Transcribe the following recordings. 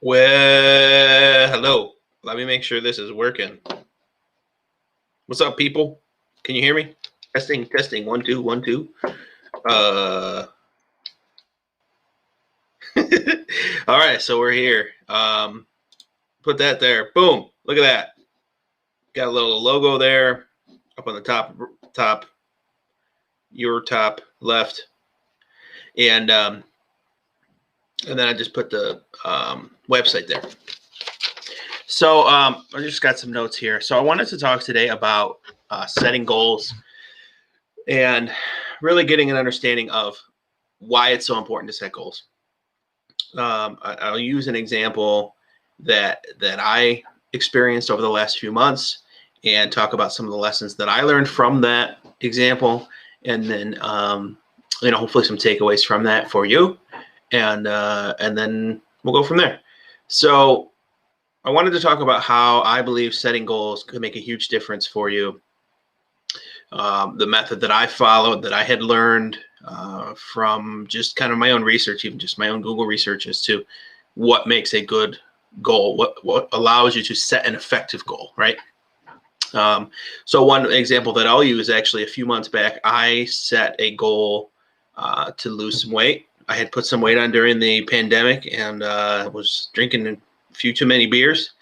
Well, hello. Let me make sure this is working. What's up, people? Can you hear me? Testing, testing. 1, 2, 1, 2. Uh, all right. So we're here. Put that there. Boom. Look at that. Got a little logo there, up on the top, your top left, and then I just put the website there. So I just got some notes here. So I wanted to talk today about setting goals and really getting an understanding of why it's so important to set goals. I'll use an example that I experienced over the last few months and talk about some of the lessons that I learned from that example, and then hopefully some takeaways from that for you, and then we'll go from there. So I wanted to talk about how I believe setting goals could make a huge difference for you. The method that I followed, that I had learned from just kind of my own research, even just my own Google research, as to what makes a good goal, what allows you to set an effective goal, right? So one example that I'll use, actually a few months back, I set a goal to lose some weight. I had put some weight on during the pandemic and was drinking a few too many beers,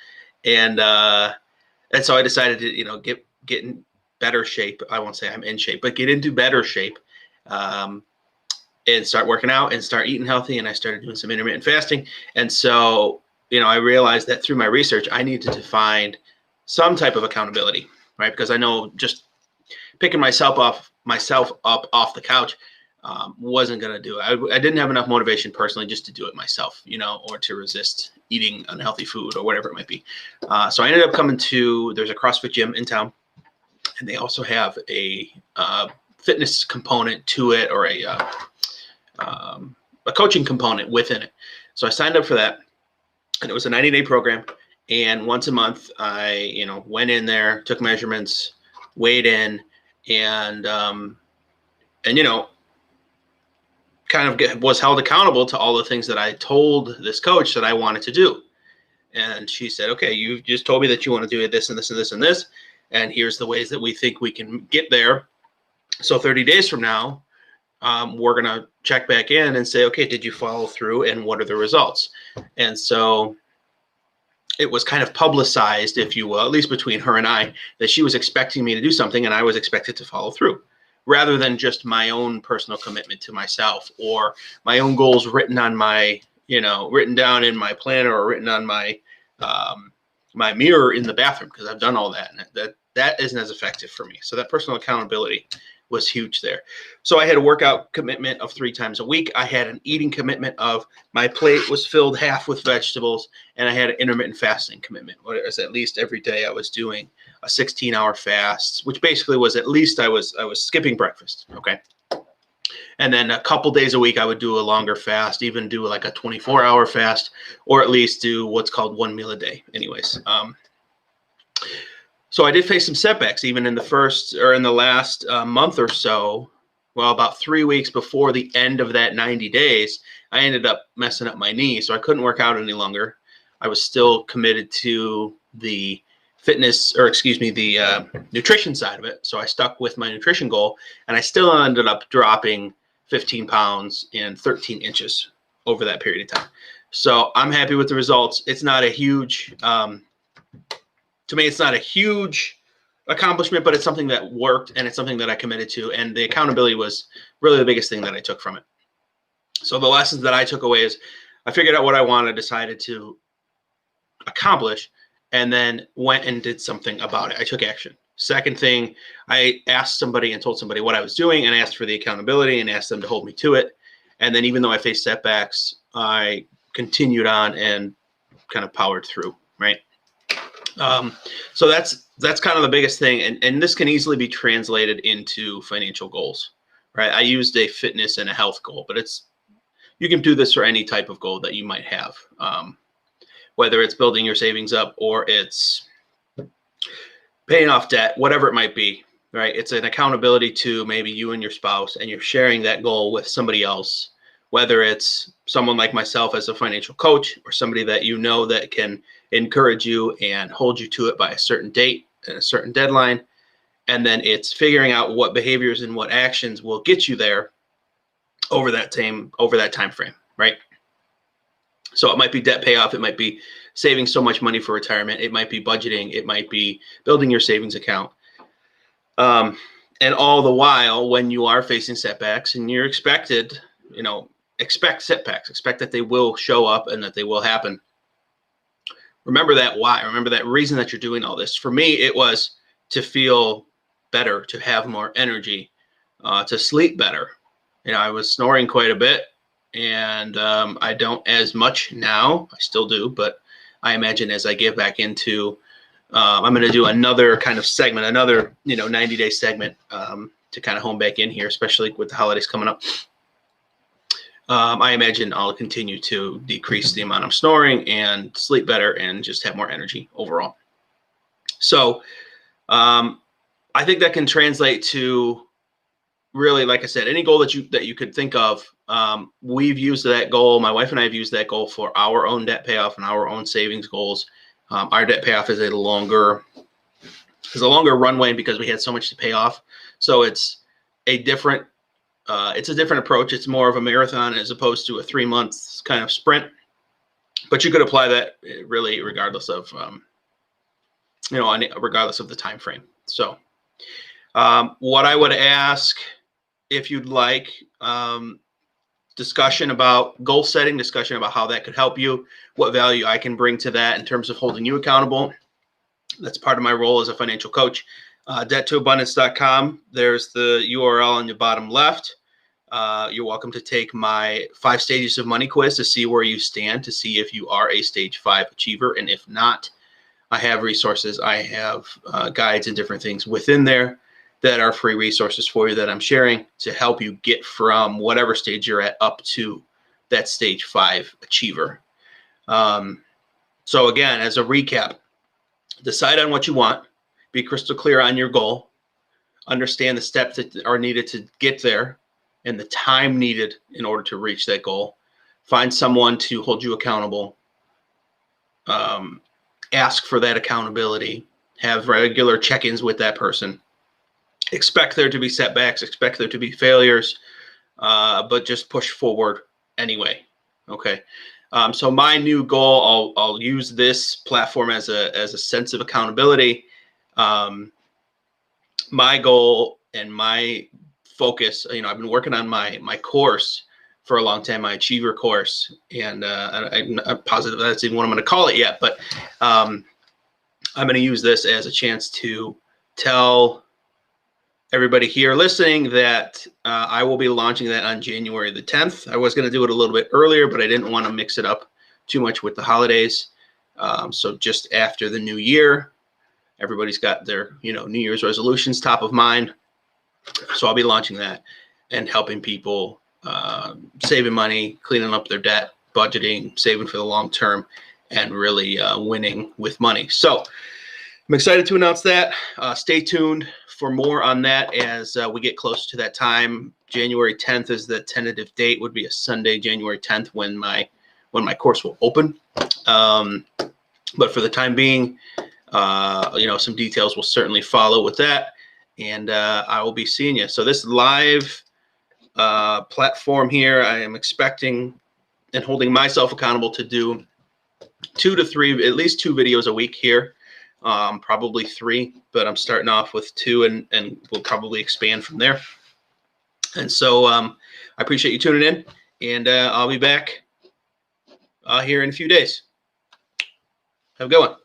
and so I decided to get in better shape. I won't say I'm in shape, but get into better shape, and start working out and start eating healthy. And I started doing some intermittent fasting. And so, I realized that through my research, I needed to find some type of accountability, right? Because I know just picking myself up off the couch wasn't going to do it. I didn't have enough motivation personally just to do it myself, or to resist eating unhealthy food or whatever it might be. So I ended up coming there's a CrossFit gym in town, and they also have a fitness component to it, or a coaching component within it. So I signed up for that, and it was a 90-day program. And once a month, I went in there, took measurements, weighed in, and kind of was held accountable to all the things that I told this coach that I wanted to do. And she said, okay, you just told me that you want to do this and this and this and this, and here's the ways that we think we can get there. So 30 days from now, we're going to check back in and say, okay, did you follow through, and what are the results? And so it was kind of publicized, if you will, at least between her and I, that she was expecting me to do something and I was expected to follow through, rather than just my own personal commitment to myself or my own goals written down in my planner, or written on my my mirror in the bathroom, because I've done all that, and that isn't as effective for me. So that personal accountability was huge there. So I had a workout commitment of 3 times a week. I had an eating commitment of my plate was filled half with vegetables, and I had an intermittent fasting commitment. Whereas at least every day I was doing a 16-hour fast, which basically was at least I was skipping breakfast. Okay. And then a couple days a week, I would do a longer fast, even do like a 24-hour fast, or at least do what's called 1 meal a day. Anyways, so I did face some setbacks, even in the last month or so. Well, about 3 weeks before the end of that 90 days, I ended up messing up my knee, so I couldn't work out any longer. I was still committed to the nutrition side of it. So I stuck with my nutrition goal, and I still ended up dropping 15 pounds and 13 inches over that period of time. So I'm happy with the results. It's not a huge, to me, it's not a huge accomplishment, but it's something that worked, and it's something that I committed to. And the accountability was really the biggest thing that I took from it. So the lessons that I took away is I figured out what I wanted, decided to accomplish, and then went and did something about it. I took action. Second thing, I asked somebody and told somebody what I was doing, and asked for the accountability and asked them to hold me to it. And then even though I faced setbacks, I continued on and kind of powered through, right? So that's kind of the biggest thing. And this can easily be translated into financial goals, right? I used a fitness and a health goal, but you can do this for any type of goal that you might have. Whether it's building your savings up, or it's paying off debt, whatever it might be, right? It's an accountability to maybe you and your spouse, and you're sharing that goal with somebody else, whether it's someone like myself as a financial coach or somebody that you know that can encourage you and hold you to it by a certain date and a certain deadline. And then it's figuring out what behaviors and what actions will get you there over that time frame, right? So it might be debt payoff, it might be saving so much money for retirement, it might be budgeting, it might be building your savings account. And all the while, when you are facing setbacks and you're expected, expect setbacks, expect that they will show up and that they will happen. Remember that why, remember that reason that you're doing all this. For me, it was to feel better, to have more energy, to sleep better. I was snoring quite a bit, and I don't as much now. I still do, but I imagine as I get back into, I'm going to do another kind of segment, another 90-day segment to kind of home back in here, especially with the holidays coming up. I imagine I'll continue to decrease the amount of snoring and sleep better and just have more energy overall. So I think that can translate to really, like I said, any goal that you could think of. We've used that goal. My wife and I have used that goal for our own debt payoff and our own savings goals. Our debt payoff is a longer runway because we had so much to pay off. So it's a different approach. It's more of a marathon as opposed to a 3 month kind of sprint. But you could apply that really regardless of regardless of the time frame. So what I would ask, if you'd like, discussion about goal setting, discussion about how that could help you, what value I can bring to that in terms of holding you accountable. That's part of my role as a financial coach. Debttoabundance.com. There's the URL on the bottom left. You're welcome to take my 5 stages of money quiz to see where you stand, to see if you are a stage 5 achiever. And if not, I have resources. I have guides and different things within there that are free resources for you that I'm sharing to help you get from whatever stage you're at up to that stage 5 achiever. So again, as a recap, decide on what you want, be crystal clear on your goal, understand the steps that are needed to get there and the time needed in order to reach that goal. Find someone to hold you accountable. Ask for that accountability. Have regular check-ins with that person. Expect there to be setbacks, expect there to be failures, but just push forward anyway. Okay. So my new goal, I'll use this platform as a sense of accountability. My goal and my focus, I've been working on my course for a long time, my Achiever course, and I'm not positive that's even what I'm going to call it yet, but I'm going to use this as a chance to tell everybody here listening that I will be launching that on January the 10th. I was going to do it a little bit earlier, but I didn't want to mix it up too much with the holidays. So just after the new year, everybody's got their, New Year's resolutions top of mind. So I'll be launching that and helping people saving money, cleaning up their debt, budgeting, saving for the long term, and really winning with money. So I'm excited to announce that. Stay tuned for more on that as we get close to that time. January 10th is the tentative date, would be a Sunday, January 10th, when my course will open. But for the time being, some details will certainly follow with that. And I will be seeing you. So this live platform here, I am expecting and holding myself accountable to do 2 to 3, at least 2 videos a week here. Probably 3, but I'm starting off with 2 and we'll probably expand from there. And so I appreciate you tuning in, and I'll be back here in a few days. Have a good one.